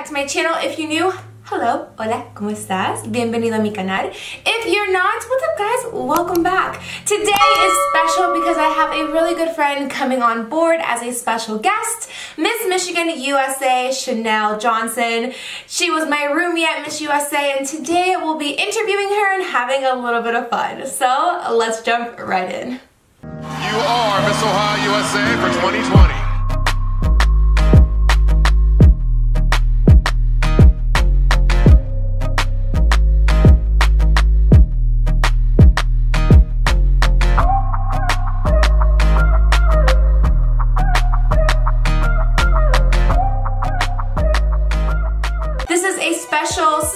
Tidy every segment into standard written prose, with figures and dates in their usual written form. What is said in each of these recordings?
to my channel. If you're new, hello, hola, ¿cómo estás? Bienvenido a mi canal. If you're not, what's up guys? Welcome back. Today is special because I have a really good friend coming on board as a special guest, Miss Michigan USA, Chanel Johnson. She was my roomie at Miss USA, and today we'll be interviewing her and having a little bit of fun. So let's jump right in. You are Miss Ohio USA for 2020.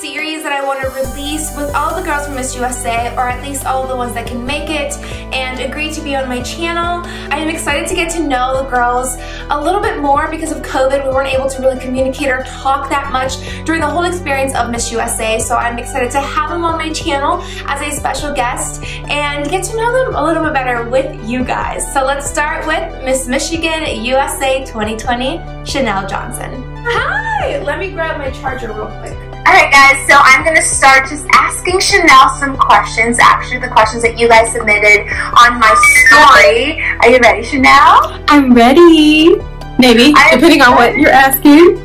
Series that I want to release with all the girls from Miss USA, or at least all of the ones that can make it and agree to be on my channel. I am excited to get to know the girls a little bit more because of COVID. We weren't able to really communicate or talk that much during the whole experience of Miss USA, so I'm excited to have them on my channel as a special guest and get to know them a little bit better with you guys. So let's start with Miss Michigan USA 2020, Chanel Johnson. Hi! Let me grab my charger real quick. Alright guys, so I'm going to start just asking Chanel some questions, actually the questions that you guys submitted on my story. Are you ready, Chanel? I'm ready. Maybe, depending on what you're asking.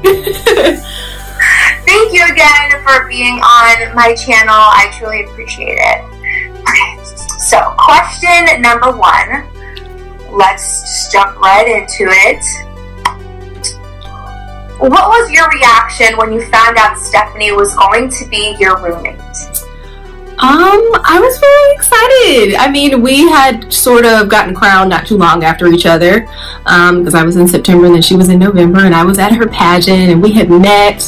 Thank you again for being on my channel. I truly appreciate it. Okay, so question number one. Let's just jump right into it. What was your reaction when you found out Stephanie was going to be your roommate? I was very excited. I mean, we had sort of gotten crowned not too long after each other, because I was in September and then she was in November, and I was at her pageant and we had met,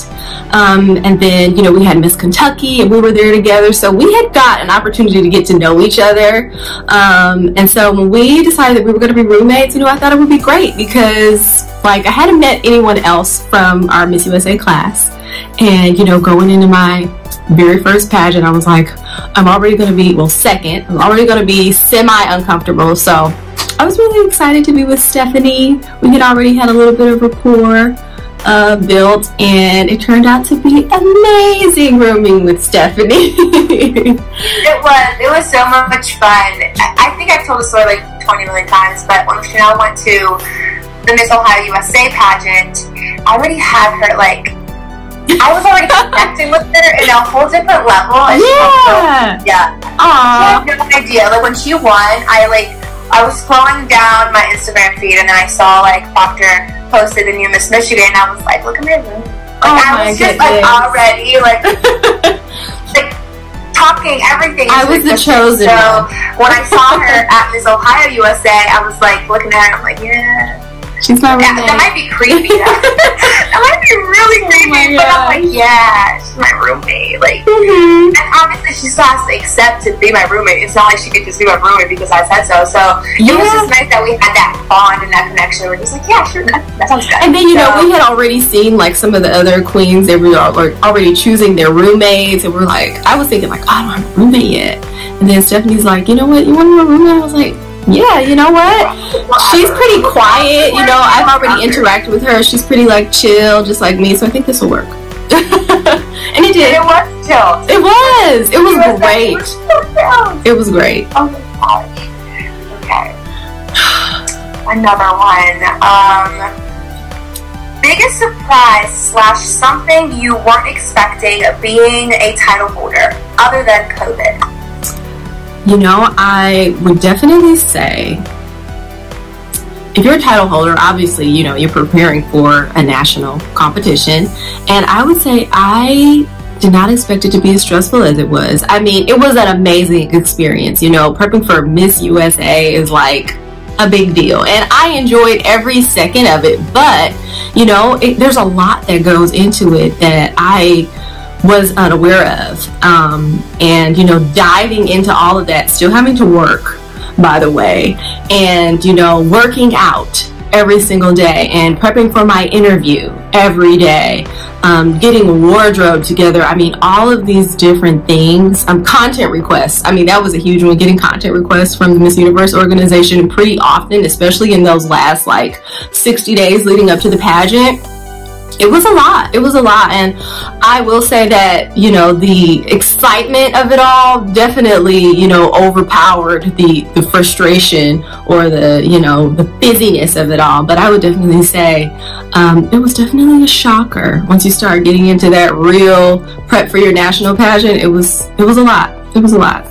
and then, you know, we had Miss Kentucky and we were there together, so we had got an opportunity to get to know each other, and so when we decided that we were going to be roommates, you know, I thought it would be great because, like, I hadn't met anyone else from our Miss USA class, and, you know, going into my very first pageant, I was like, I'm already going to be, well, second, I'm already going to be semi-uncomfortable, so I was really excited to be with Stephanie. We had already had a little bit of rapport built, and it turned out to be amazing rooming with Stephanie. It was so much fun. I think I've told the story like 20 million times, but when Chanel went to the Miss Ohio USA pageant, I already had her, like, I was already connecting with her in a whole different level. And she had no idea. Like, when she won, I was scrolling down my Instagram feed and then I saw, like, Proctor posted the new Miss Michigan, and I was like, look at my room. Like, I was just, like, already, like, like, talking everything. I was the chosen one. So, when I saw her at Miss Ohio USA, I was, like, looking at her, I'm like, yeah. She's my roommate. That might be creepy. That might be really creepy, but I'm like, yeah, she's my roommate. Like, and obviously she still has to accept to be my roommate. It's not like she could just be my roommate because I said so. So it was just nice that we had that bond and that connection. We're just like, yeah, sure, that sounds good. And then, you know, we had already seen, like, some of the other queens. They were already choosing their roommates, and we're like, I was thinking, like, oh, I don't have a roommate yet. And then Stephanie's like, you know what, you want a roommate? I was like, yeah, you know what? She's pretty quiet, you know, I've already interacted with her. She's pretty, like, chill, just like me, so I think this will work. And it did. And it was chill. It was. It was great. It was great. Oh my gosh. Okay. Another one. Biggest surprise / something you weren't expecting being a title holder other than COVID? You know, I would definitely say, if you're a title holder, obviously, you know, you're preparing for a national competition. And I would say I did not expect it to be as stressful as it was. I mean, it was an amazing experience. You know, prepping for Miss USA is like a big deal. And I enjoyed every second of it. But, you know, there's a lot that goes into it that I was unaware of, and, you know, diving into all of that, still having to work, by the way, and, you know, working out every single day and prepping for my interview every day, getting a wardrobe together. I mean, all of these different things. Content requests. I mean, that was a huge one, getting content requests from the Miss Universe organization pretty often, especially in those last like 60 days leading up to the pageant. It was a lot. It was a lot. And I will say that, you know, the excitement of it all definitely, you know, overpowered the frustration or the, you know, the busyness of it all. But I would definitely say it was definitely a shocker. Once you start getting into that real prep for your national pageant, it was a lot. It was a lot.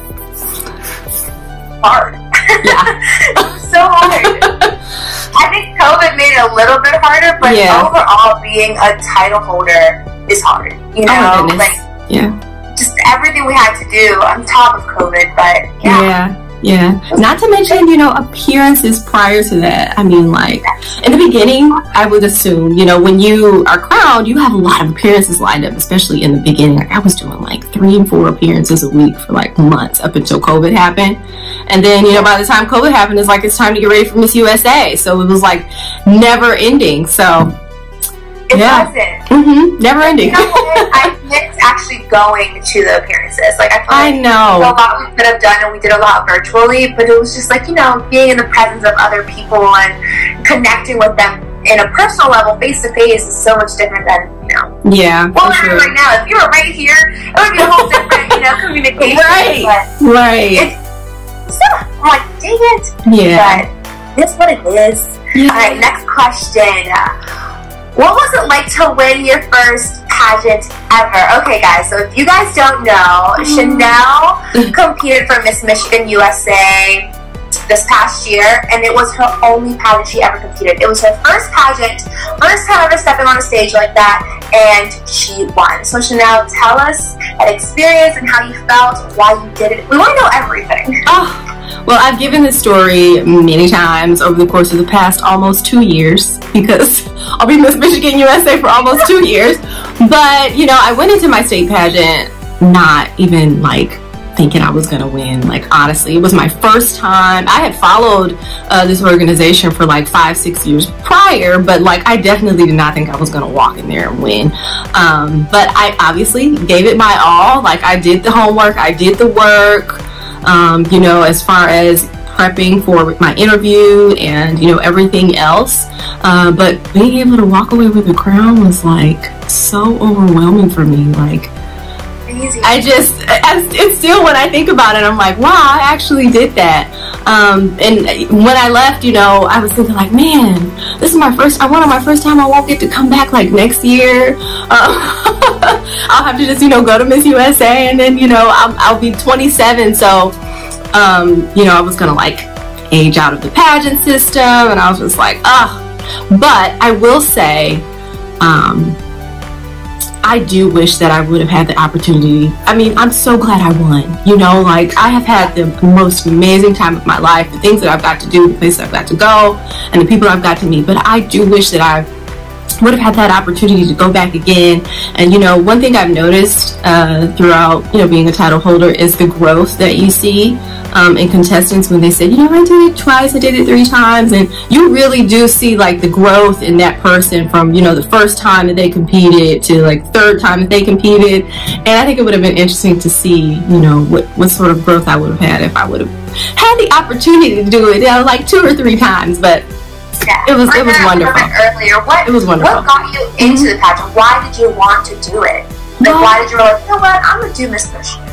Hard. Yeah. So hard. I think COVID made it a little bit harder, but overall, being a title holder is hard. You know, like just everything we had to do on top of COVID. But yeah. Not to mention, you know, appearances prior to that. I mean, like in the beginning, I would assume, you know, when you are crowned, you have a lot of appearances lined up, especially in the beginning. Like I was doing like 3 and 4 appearances a week for like months up until COVID happened. And then, you know, by the time COVID happened, it's like it's time to get ready for Miss USA. So it was like never ending. So it wasn't. Never ending. You know what? I missed actually going to the appearances. Like I feel like know a lot we could have done, and we did a lot virtually, but it was just like, you know, being in the presence of other people and connecting with them in a personal level, face to face, is so much different than, you know. Yeah. Well, right now, if you were right here, it would be a whole different, you know, communication. Right. I'm like, dang it. Yeah. But that's what it is. Yeah. All right, next question. What was it like to win your first pageant ever? Okay, guys, so if you guys don't know, Chanel competed for Miss Michigan USA this past year, and it was her only pageant she ever competed. It was her first pageant, first time ever stepping on a stage like that, and she won. So Chanel, tell us that experience and how you felt, why you did it. We want to know everything. Well, I've given this story many times over the course of the past almost 2 years, because I'll be Miss Michigan USA for almost 2 years. But, you know, I went into my state pageant not even like thinking I was gonna win. Like, honestly, it was my first time. I had followed this organization for like 5-6 years prior, but like I definitely did not think I was gonna walk in there and win. But I obviously gave it my all. Like, I did the homework, I did the work. You know, as far as prepping for my interview and, you know, everything else. But being able to walk away with a crown was like so overwhelming for me. Like, it's still, when I think about it, I'm like, wow, I actually did that. And when I left, you know, I was thinking like, man, this is my first time I won't get to come back like next year. I'll have to just, you know, go to Miss USA, and then, you know, I'll be 27. So, you know, I was gonna like age out of the pageant system, and I was just like, ugh. But I will say, I do wish that I would have had the opportunity. I mean, I'm so glad I won. You know, like, I have had the most amazing time of my life, the things that I've got to do, the places I've got to go, and the people I've got to meet. But I do wish that I would have had that opportunity to go back again. And, you know, one thing I've noticed throughout, you know, being a title holder is the growth that you see in contestants when they say, you know, I did it twice, I did it 3 times. And you really do see like the growth in that person from, you know, the first time that they competed to like 3rd time that they competed. And I think it would have been interesting to see, you know, what sort of growth I would have had if I would have had the opportunity to do it, you know, like 2 or 3 times. But it was wonderful. Earlier, what got you into the pageant? Why did you want to do it? Like, why did you like, you know what, I'm gonna do Miss Michigan?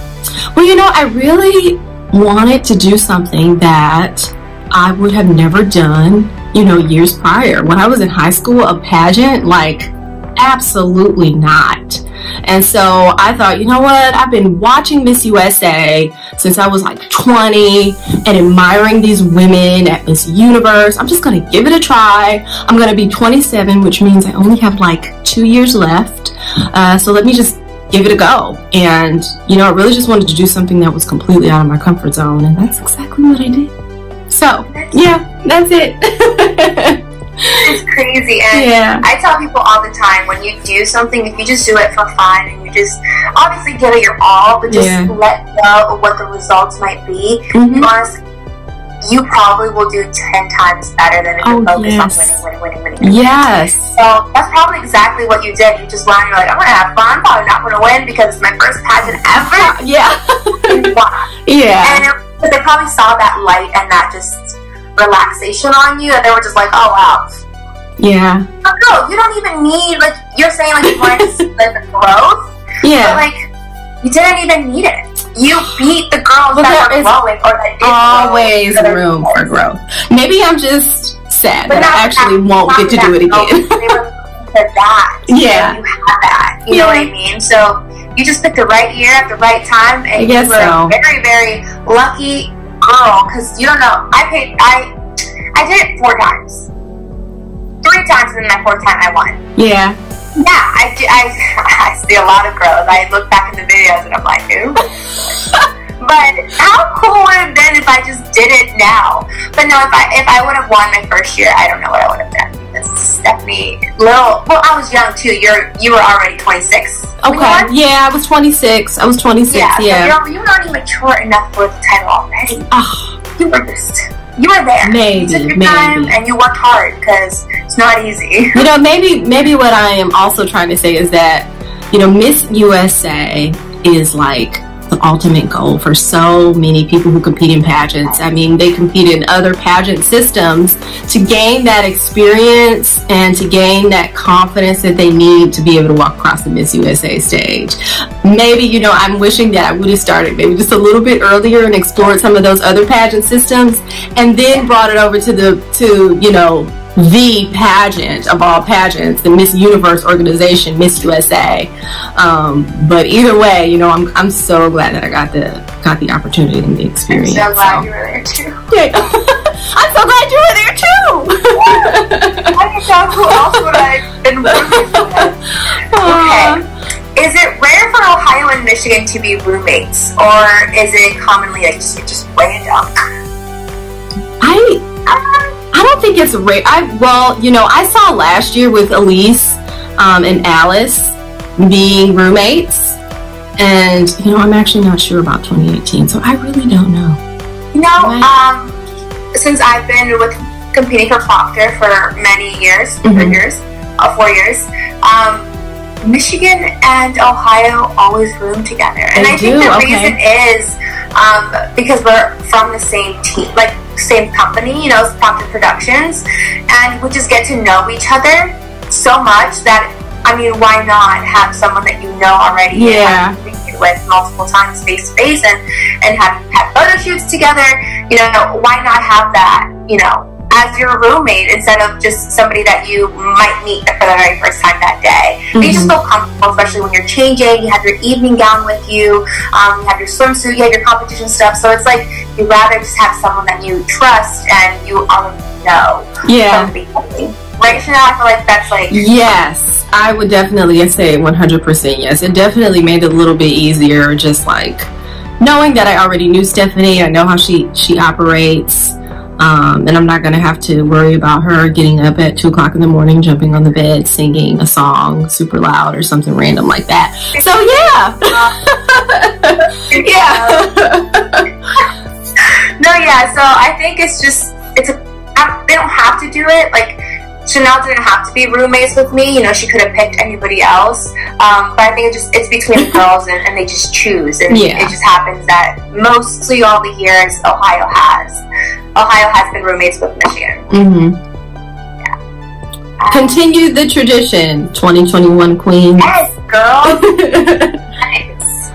Well, you know, I really wanted to do something that I would have never done, you know, years prior. When I was in high school, a pageant, like, absolutely not. And so I thought, you know what, I've been watching Miss USA since I was like 20 and admiring these women at Miss Universe. I'm just gonna give it a try. I'm gonna be 27, which means I only have like 2 years left. So let me just give it a go. And, you know, I really just wanted to do something that was completely out of my comfort zone, and that's exactly what I did. So yeah, that's it. It's crazy. And I tell people all the time, when you do something, if you just do it for fun and you just obviously give it your all, but just let go of what the results might be, honestly, you probably will do 10 times better than if you focus on winning. Yes. So that's probably exactly what you did. You just learned, you're like, I'm gonna have fun, I'm probably not gonna win because it's my first pageant ever. And they probably saw that light and that just relaxation on you, and they were just like, oh wow, Yeah. No, you don't even need, like, you're saying, like, you wanted to see, like, the growth. Yeah. But, like, you didn't even need it. You beat the girls that were growing, or that did always room for growth. Maybe I'm just sad that I actually won't get to do it again. They were for that. Yeah. You had that. You know what I mean? So you just picked the right year at the right time, and you were a very, very lucky girl, because you don't know. I did it 4 times. 3 times, and then my 4th time I won. Yeah. Yeah, I see a lot of growth. I look back in the videos and I'm like, ooh. But how cool would it have been if I just did it now? But no, if I would have won my first year, I don't know what I would have done. Because Stephanie, well, I was young too. You were already 26. Okay. Yeah, I was 26. Yeah. So you're not even mature enough for the title already. You were there. Maybe, you took your time and you worked hard, because it's not easy. You know, maybe what I am also trying to say is that, you know, Miss USA is like the ultimate goal for so many people who compete in pageants. I mean, they compete in other pageant systems to gain that experience and to gain that confidence that they need to be able to walk across the Miss USA stage. Maybe, you know, I'm wishing that I would have started maybe just a little bit earlier and explored some of those other pageant systems, and then brought it over to you know, the pageant of all pageants, the Miss Universe organization, Miss USA. But either way, you know, I'm so glad that I got the opportunity and the experience. I'm so glad you were there too. Yeah. I'm so glad you were there too. I don't know who else would I have been roommates with. Okay. Is it rare for Ohio and Michigan to be roommates, or is it commonly like just random? I don't think it's rare. Well, you know, I saw last year with Elise and Alice being roommates, and you know, I'm actually not sure about 2018, so I really don't know. You know, since I've been competing for Proctor for many years, 4 years, Michigan and Ohio always room together, and I think the reason is because we're from the same team, like same company, you know, Proctor Productions, and we just get to know each other so much that, I mean, why not have someone that you know already? Yeah. With multiple times face to face, and have photo shoots together. You know, why not have that, you know, as your roommate instead of just somebody that you might meet for the very first time that day. But you just feel comfortable, especially when you're changing. You have your evening gown with you. You have your swimsuit. You have your competition stuff. So it's like you'd rather just have someone that you trust and you already know. Yeah. Right, Chanel? I feel like that's like... Yes. I would definitely say 100% yes. It definitely made it a little bit easier, just like knowing that I already knew Stephanie. I know how she operates. And I'm not going to have to worry about her getting up at 2 o'clock in the morning, jumping on the bed, singing a song super loud or something random like that. So yeah. So I think they don't have to do it. Like, Chanel didn't have to be roommates with me. You know, she could have picked anybody else. But I think it's between the girls, and they just choose. And it just happens that mostly all the years Ohio has been roommates with Michigan. Yeah. Continue the tradition, 2021 Queens. Yes, girl. Nice.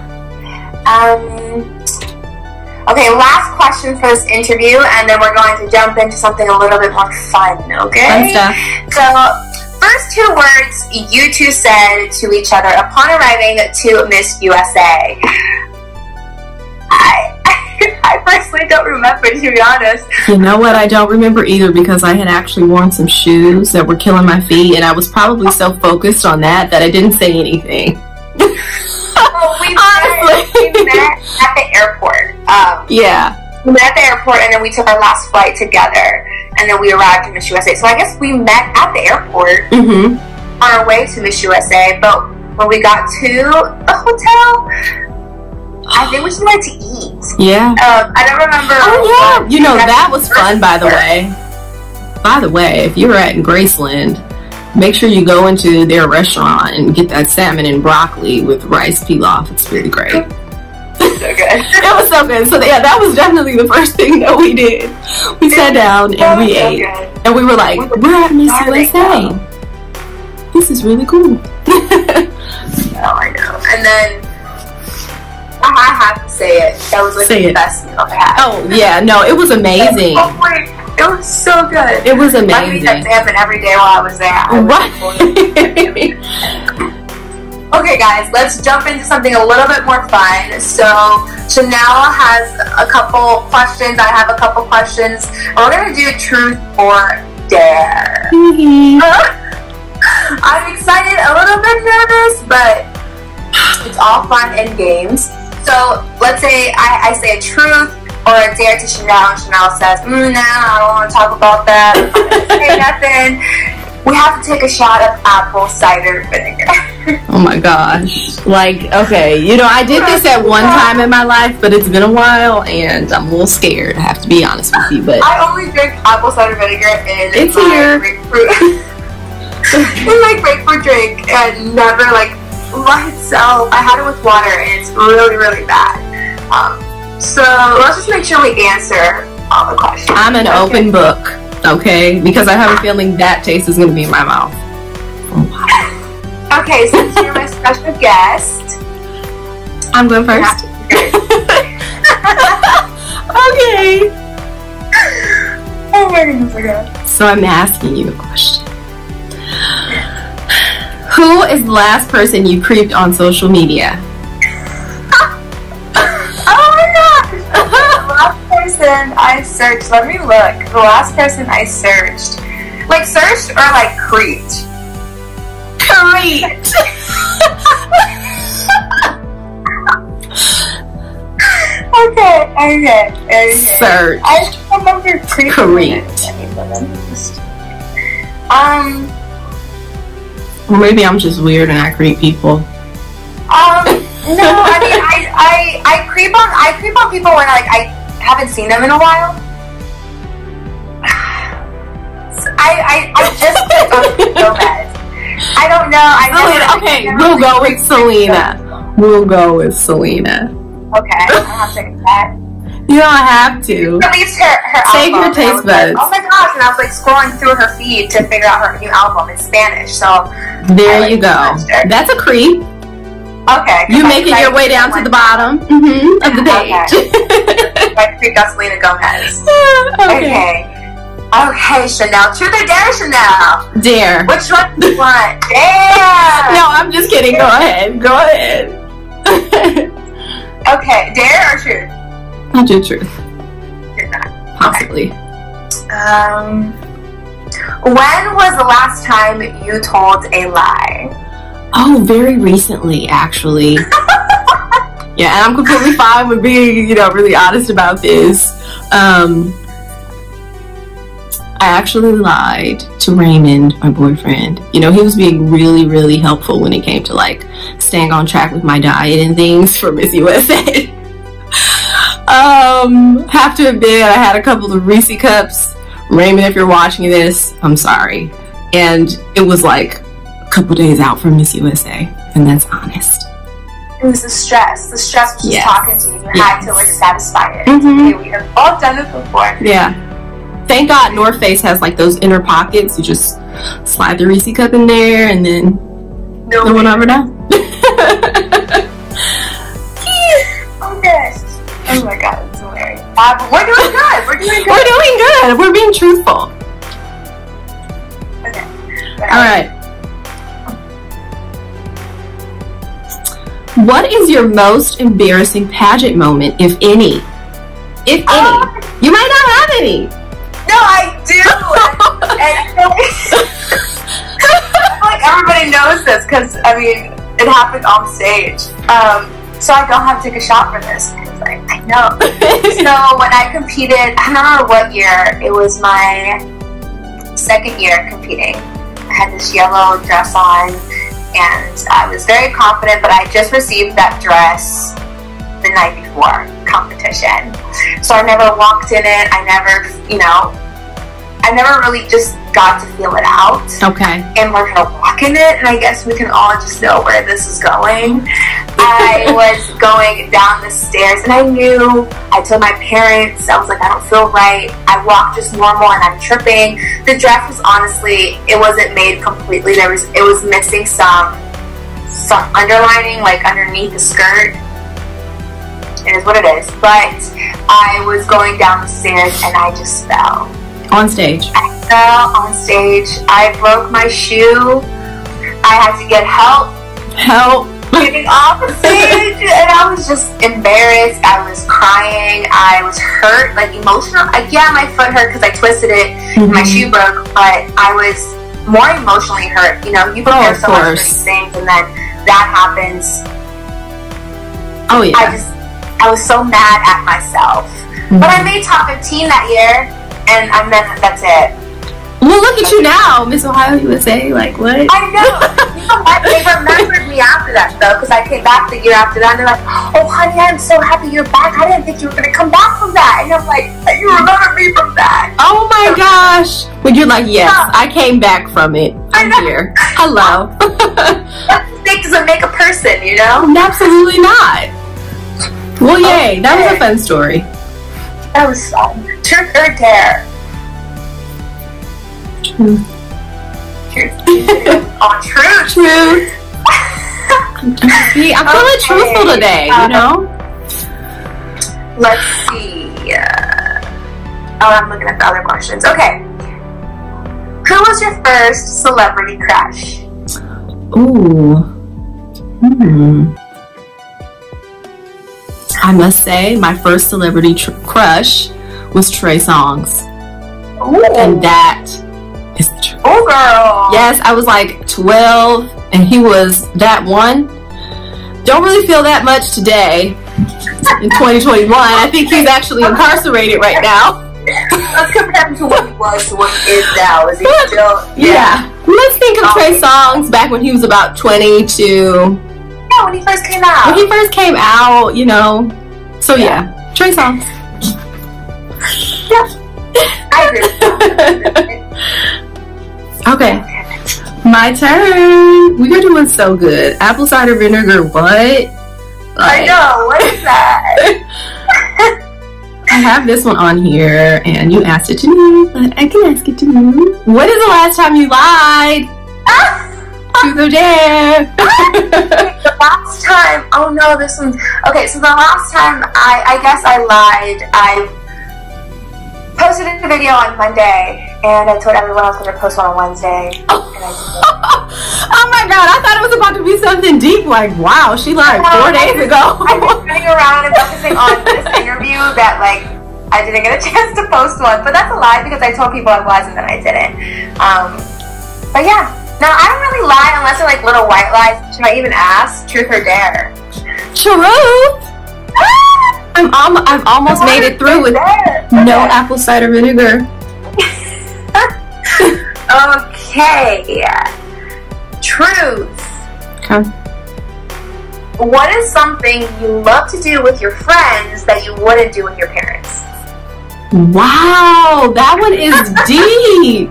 Okay, last question for this interview, and then we're going to jump into something a little bit more fun, okay? Fun stuff. So, first 2 words you two said to each other upon arriving to Miss USA. I personally don't remember, to be honest. You know what? I don't remember either, because I had actually worn some shoes that were killing my feet, and I was probably so focused on that I didn't say anything. We met at the airport. We met at the airport, and then we took our last flight together, and then we arrived in Miss USA. So I guess we met at the airport on our way to Miss USA, but when we got to the hotel, I think we just wanted to eat. Yeah. I don't remember. Oh, yeah. You know, that was fun, by the way. By the way, if you're at Graceland, make sure you go into their restaurant and get that salmon and broccoli with rice pilaf. It's really great. so good. It was so good. So yeah, that was definitely the first thing that we did. We sat down and we ate. And we were like, we're at Miss USA. This is really cool. Oh, I know. And then I have to say it. That was like the best meal I had. Oh yeah, no, it was amazing. It was so good. It was amazing. I ate that salmon every day while I was there. Okay, guys, let's jump into something a little bit more fun. So Chanel has a couple questions. I have a couple questions. And we're gonna do truth or dare. I'm excited, a little bit nervous, but it's all fun and games. So let's say I say a truth or a dare to Chanel, and Chanel says, nah, I don't want to talk about that. I'm not going to say nothing. We have to take a shot of apple cider vinegar. Oh my gosh. Like, okay, you know, I did this at one time in my life, but it's been a while, and I'm a little scared, I have to be honest with you. But I only drink apple cider vinegar in it's here. Grapefruit. In my grapefruit drink, and never like by itself. I had it with water, and it's really, really bad. So let's just make sure we answer all the questions. I'm an open book, okay? Because I have a feeling that taste is going to be in my mouth. Okay, since you're my special guest, I'm going first. Okay. Oh my goodness, my God. So I'm asking you a question. Who is the last person you creeped on social media? Oh my gosh! The last person I searched, let me look. The last person I searched. Like searched or like creeped? Creeped! Okay. Searched. I just remember creeped. Creeped. Or maybe I'm just weird and I creep people. No, I mean I creep on people when like I haven't seen them in a while. I just click on Gomez. I don't know. Okay, we'll go with Selena. We'll go with Selena. Okay, I don't have to take that. You don't have to. Released her Save album. your taste buds. Like, oh my gosh, and I was like scrolling through her feed to figure out her new album in Spanish. So there you go. That's a creep. Okay. You making your way down to the bottom of the page. Okay. I creeped out Selena Gomez. Okay, Chanel. Truth or dare, Chanel? Dare. Which one do you want? Dare. No, I'm just kidding. Go ahead. Okay, dare or truth? I'll do truth. Truth. Possibly. Okay. When was the last time you told a lie? Oh, very recently, actually. Yeah, and I'm completely fine with being, really honest about this. I actually lied to Raymond, my boyfriend. He was being really, really helpful when it came to like staying on track with my diet and things for Miss USA. Have to admit, I had a couple of Reese cups. Raymond, if you're watching this, I'm sorry. And it was like a couple days out from Miss USA, and that's honest. It was the stress. The stress was just talking to you. You had to like satisfy it. Mm-hmm. Okay, we have all done it before. Yeah. Thank God North Face has like those inner pockets. You just slide the Reese cup in there, and then no one ever knows. Okay. Oh my God, it's hilarious. We're doing good. We're being truthful. Okay. All right. What is your most embarrassing pageant moment, if any? If any. You might not have any. No, I do. and I feel like everybody knows this because, it happened on stage. So I don't have to take a shot for this because I know. So when I competed, I don't remember what year. It was my second year competing. I had this yellow dress on, and I was very confident, but I just received that dress the night before competition. So I never walked in it. I I never really just got to feel it out. Okay. And we're gonna walk in it, and I guess we can all just know where this is going. I was going down the stairs, and I told my parents, I was like, I don't feel right. I walked just normal, and I'm tripping. The dress was honestly, it wasn't made completely. It was missing some underlining, like underneath the skirt. It is what it is. But I was going down the stairs, and I just fell. On stage. I fell on stage. I broke my shoe. I had to get help. Getting off the stage, and I was just embarrassed. I was crying. I was hurt, like emotional. Yeah, my foot hurt because I twisted it. And my shoe broke, but I was more emotionally hurt. You know, you prepare so much for these things, and then that happens. Oh yeah. I was so mad at myself. But I made top 15 that year. And then that's it. Well, look at you now, Miss Ohio USA. Like, what? I know. You know what? They remembered me after that, though, because I came back the year after that, and they're like, oh, honey, I'm so happy you're back. I didn't think you were going to come back from that. And I'm like, you remember me from that. Oh, my gosh. When you're like, yes, I came back from it. I'm here. Hello. That doesn't make a person, you know? Absolutely not. Well, yay. That was a fun story. That was fun. Truth or dare? Truth. Oh, truth. Truth. See, I'm feeling truthful today, you know? Let's see. I'm looking at the other questions. Okay. Who was your first celebrity crush? Ooh. I must say, my first celebrity crush was Trey Songz. Ooh. And that is the truth. Oh, girl. Yes, I was like 12, and he was that one. Don't really feel that much today in 2021. I think he's actually incarcerated right now. Let's compare him to what he was to what he is now. Is he still? Yeah. Let's think of Trey Songz back when he was about 20 to... Yeah, when he first came out. When he first came out, you know. So yeah, Trey Songz. Yeah. I agree. Okay. My turn. We are doing so good. Apple cider vinegar, what? I know, what is that? I have this one on here, and you asked it to me, but I can ask it to you. When is the last time you lied? Truth or dare? The last time, oh no, this one. Okay, so the last time I guess I lied. I posted a video on Monday, and I told everyone I was going to post one on Wednesday. Oh my god, I thought it was about to be something deep, like, wow, she lied 4 days ago. I've been running around and focusing on this interview that, like, I didn't get a chance to post one, but that's a lie because I told people I was and then I didn't. But yeah, no, I don't really lie unless they're like little white lies. Should I even ask? Truth or dare? Truth! I've almost made it through with no apple cider vinegar. Okay. Truth. Okay. What is something you love to do with your friends that you wouldn't do with your parents? Wow, that one is deep.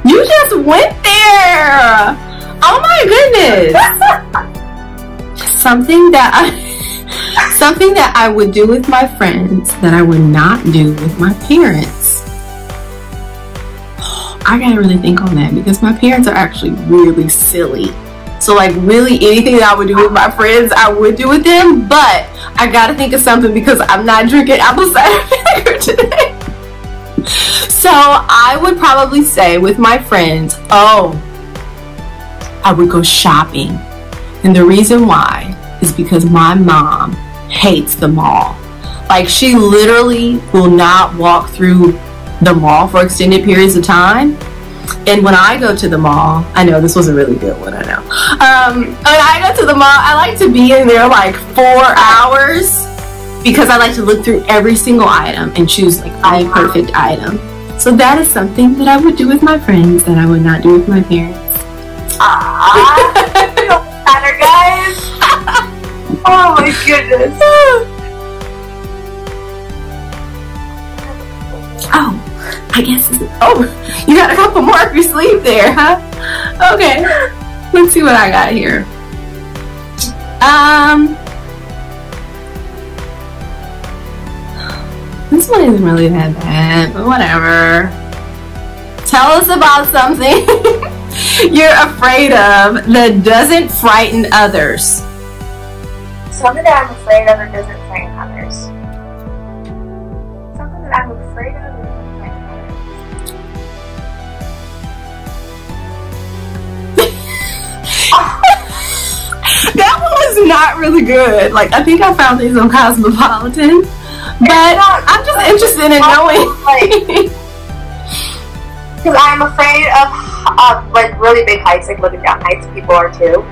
You just went there. Oh my goodness. Something that I would do with my friends that I would not do with my parents. I gotta really think on that because my parents are actually really silly. So like really anything that I would do with my friends, I would do with them, but I gotta think of something because I'm not drinking apple cider vinegar today. So I would probably say with my friends, I would go shopping. And the reason why is because my mom hates the mall. Like she literally will not walk through the mall for extended periods of time. And when I go to the mall, I know this was a really good one, I know. When I go to the mall, I like to be in there like 4 hours because I like to look through every single item and choose like the perfect item. So that is something that I would do with my friends that I would not do with my parents. No matter, guys. Oh my goodness. Oh, I I guess it's, oh, you got a couple more up your sleeve there, huh? Okay, let's see what I got here. This one isn't really that bad, but whatever. Tell us about something you're afraid of that doesn't frighten others. Something that I'm afraid of that doesn't frighten others. Something that I'm afraid of that doesn't frighten others. That one was not really good. Like, I think I found these on Cosmopolitan, but I'm just interested in knowing. Because I'm afraid of like really big heights, like looking down heights. People are too,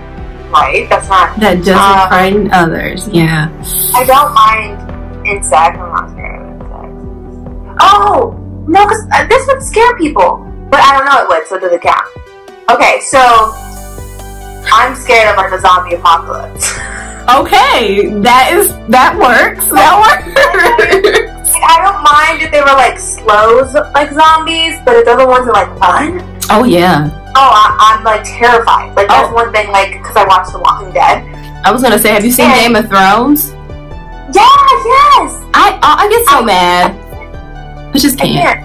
right? That's not. That doesn't frighten others. Yeah. I don't mind insects. I'm not scared of insects. Oh no, because this would scare people, but I don't know it would, so does it count? Okay, so I'm scared of like a zombie apocalypse. Okay, that works. That works. I don't mind if they were like slows, like zombies, but if they're the ones that like run. Oh yeah. Oh, I'm like terrified. Like that's one thing. Like because I watched The Walking Dead. I was gonna say, have you seen Game of Thrones? Yeah. Yes. I get so mad. I just can't.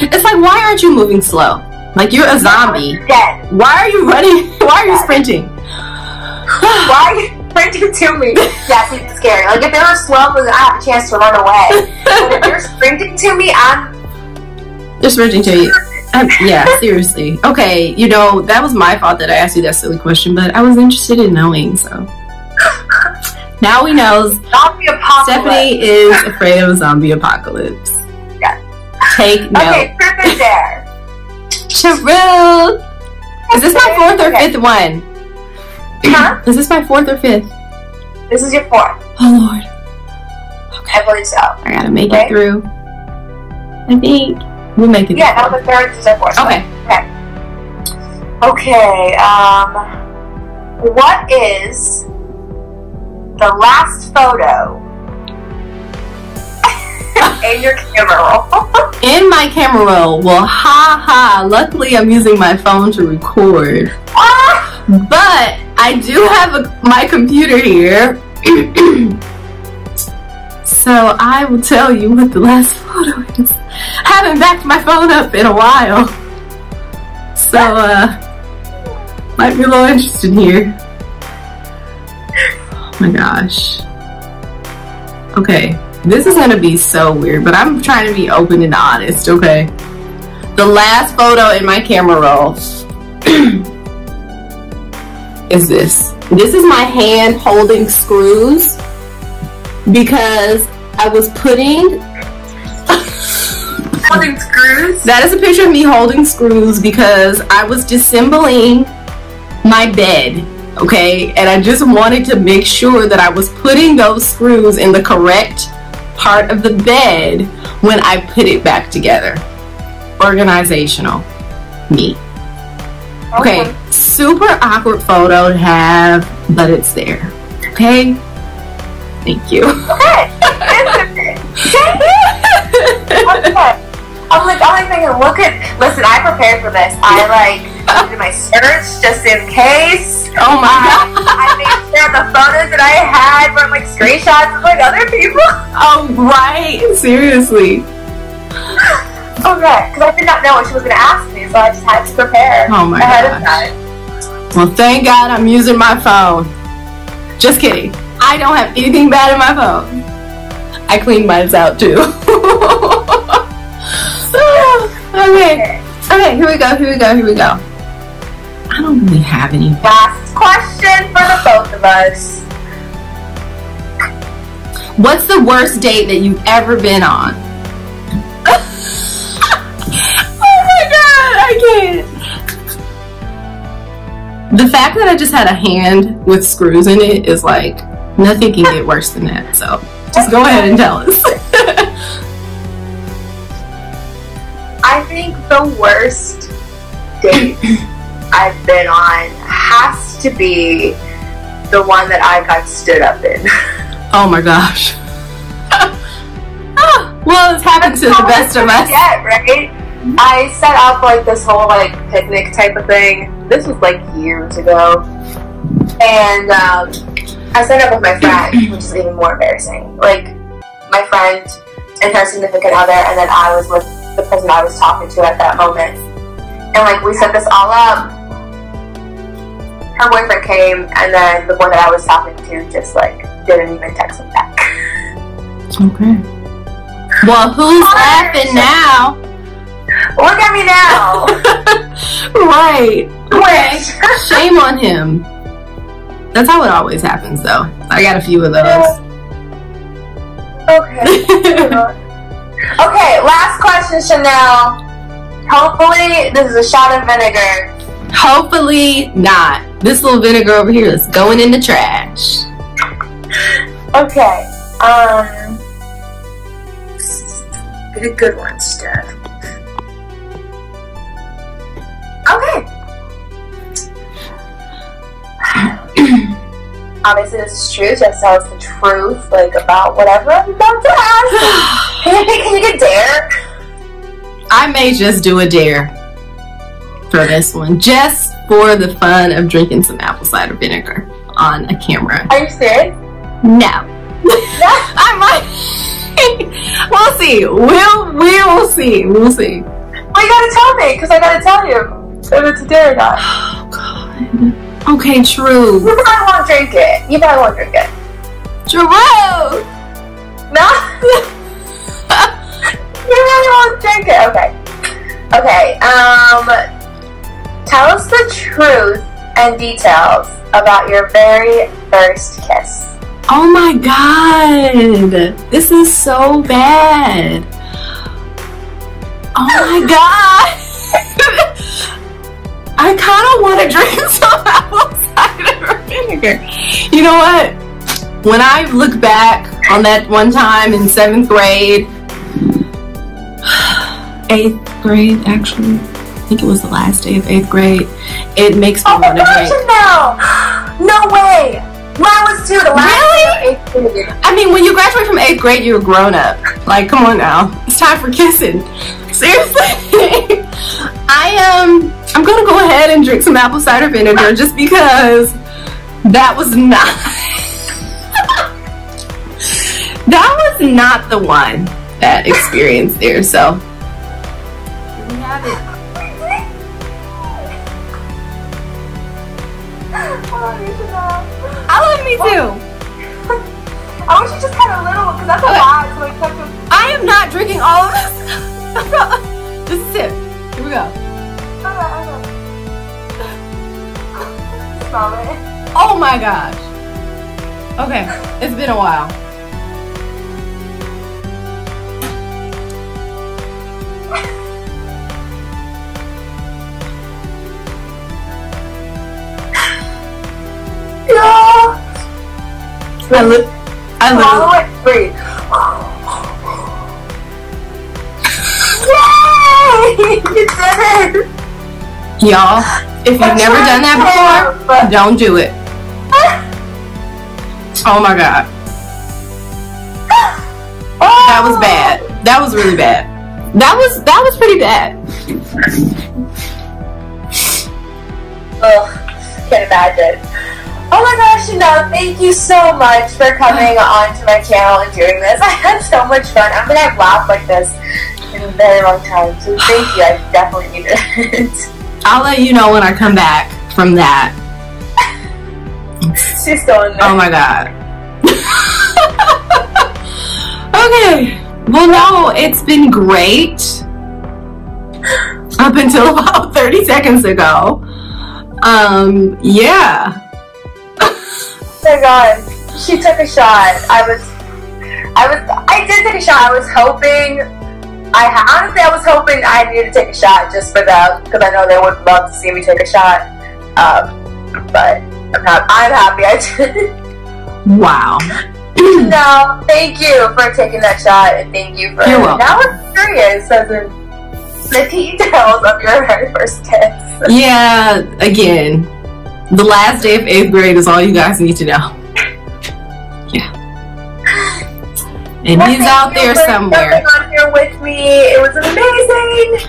It's like, why aren't you moving slow? Like, you're a zombie. Dead. Why are you running? Why are you sprinting? Why are you sprinting to me? Yes, it's scary. Like, if they were slow, then I have a chance to run away. But if you're sprinting to me, They're sprinting to you. Yeah, seriously. Okay, you know, that was my fault that I asked you that silly question, but I was interested in knowing, so. Now we know zombie apocalypse. Stephanie is afraid of a zombie apocalypse. Yes. Take note. Okay, Trip is there. Cheryl! Is this my fourth or fifth one? Huh? Is this my fourth or fifth? This is your fourth. Oh Lord. Okay. I believe so. I gotta make it through. I think we'll make it through. Yeah, that was the third, this is our fourth. Okay. Okay, what is the last photo in your camera roll? In my camera roll. Well, luckily I'm using my phone to record. But I do have my computer here. So I will tell you what the last photo is. I haven't backed my phone up in a while. So, might be a little interested here. Oh my gosh. Okay, this is gonna be so weird, but I'm trying to be open and honest, okay? The last photo in my camera roll is this. This is my hand holding screws because I was putting Holding screws? That is a picture of me holding screws because I was disassembling my bed, okay? And I just wanted to make sure that I was putting those screws in the correct part of the bed when I put it back together. Organizational me. Okay, super awkward photo to have, but it's there. Okay? Thank you. Okay. Okay. I'm like thinking, listen, I prepared for this. I did my search just in case. Oh my god. I made sure the photos that I had were like screenshots of like other people. Oh right, seriously. Okay, because I did not know what she was going to ask me, so I just had to prepare ahead of time. Well, thank God I'm using my phone. Just kidding. I don't have anything bad in my phone. I cleaned mine out too. Okay, here we go. I don't really have any. Last question for the both of us. What's the worst date that you've ever been on? Oh my god, I can't. The fact that I just had a hand with screws in it is like, nothing can get worse than that. So just go ahead and tell us. I think the worst date I've been on has to be the one that I got stood up in. Oh my gosh. Well, it's happened to the best of us. Yeah, right? I set up like this whole like picnic type of thing. This was like years ago, and I set up with my friend, which is even more embarrassing. Like my friend and her significant other, and then I was with the person I was talking to at that moment, and like we set this all up. Her boyfriend came, and then the boy that I was talking to just like didn't even text him back. Okay. Well, who's laughing now? Look at me now. Right. Okay. Shame on him. That's how it always happens, though. I got a few of those. Okay. Okay, last question, Chanel. Hopefully, this is a shot of vinegar. Hopefully not. This little vinegar over here is going in the trash. Okay. Get a good one, Steph. Okay. Obviously, this is true. Just tell us the truth, like about whatever I'm about to ask. Can you get dare? I may just do a dare for this one, just for the fun of drinking some apple cider vinegar on a camera. Are you serious? No. I might. We'll see. We'll see. We'll see. Well, you gotta tell me, because I gotta tell you if it's a dare or not. Oh God. Okay, true. You probably won't drink it. You probably won't drink it. True. No? You really won't drink it. Okay. Okay. Tell us the truth and details about your very first kiss. Oh my God. This is so bad. Oh my God. I kind of want to drink some apple cider vinegar. You know what? When I look back on that one time in 7th grade, 8th grade actually, I think it was the last day of 8th grade, it makes me want to drink. No way! Mine was too, the last day of 8th grade. I mean, when you graduate from 8th grade, you're a grown up. Like, come on now. It's time for kissing. Seriously. I'm gonna go ahead and drink some apple cider vinegar just because that was not that was not the one that experienced there, so we have it. I love me too. I wish you just had a little, because that's a lot, so it kept it. I am not drinking all of this. Just a sip. Here we go. Smell it. Oh my gosh. Okay, it's been a while. I swallow it, breathe. Yay! You did it! Y'all, if you've never done that before, don't do it. Oh my God. That was bad. That was really bad. That was pretty bad. Ugh, can't imagine. Oh my gosh, Chanel, thank you so much for coming onto my channel and doing this. I had so much fun. I don't think I've laughed like this in a very long time, so thank you. I definitely needed it. I'll let you know when I come back from that. She's still in there. Oh my God. Okay. Well, no, it's been great. Up until about 30 seconds ago. Yeah. Oh my God. She took a shot. I did take a shot. I was hoping, honestly, I was hoping I needed to take a shot just for them, because I know they would love to see me take a shot. But I'm happy I did. Wow. No, thank you for taking that shot, and thank you for. You're welcome. Now I'm curious as in the details of your very first kiss. Yeah, again, the last day of 8th grade is all you guys need to know. Yeah. And he's out there somewhere. On here with me. It was amazing.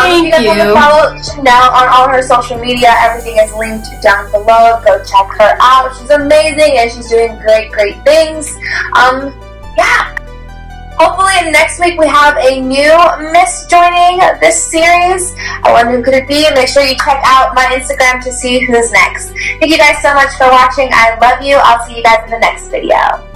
If you guys want to follow Chanel on all her social media, everything is linked down below. Go check her out. She's amazing and she's doing great things. Yeah. Hopefully next week we have a new Miss joining this series. I wonder who could it be. Make sure you check out my Instagram to see who's next. Thank you guys so much for watching. I love you. I'll see you guys in the next video.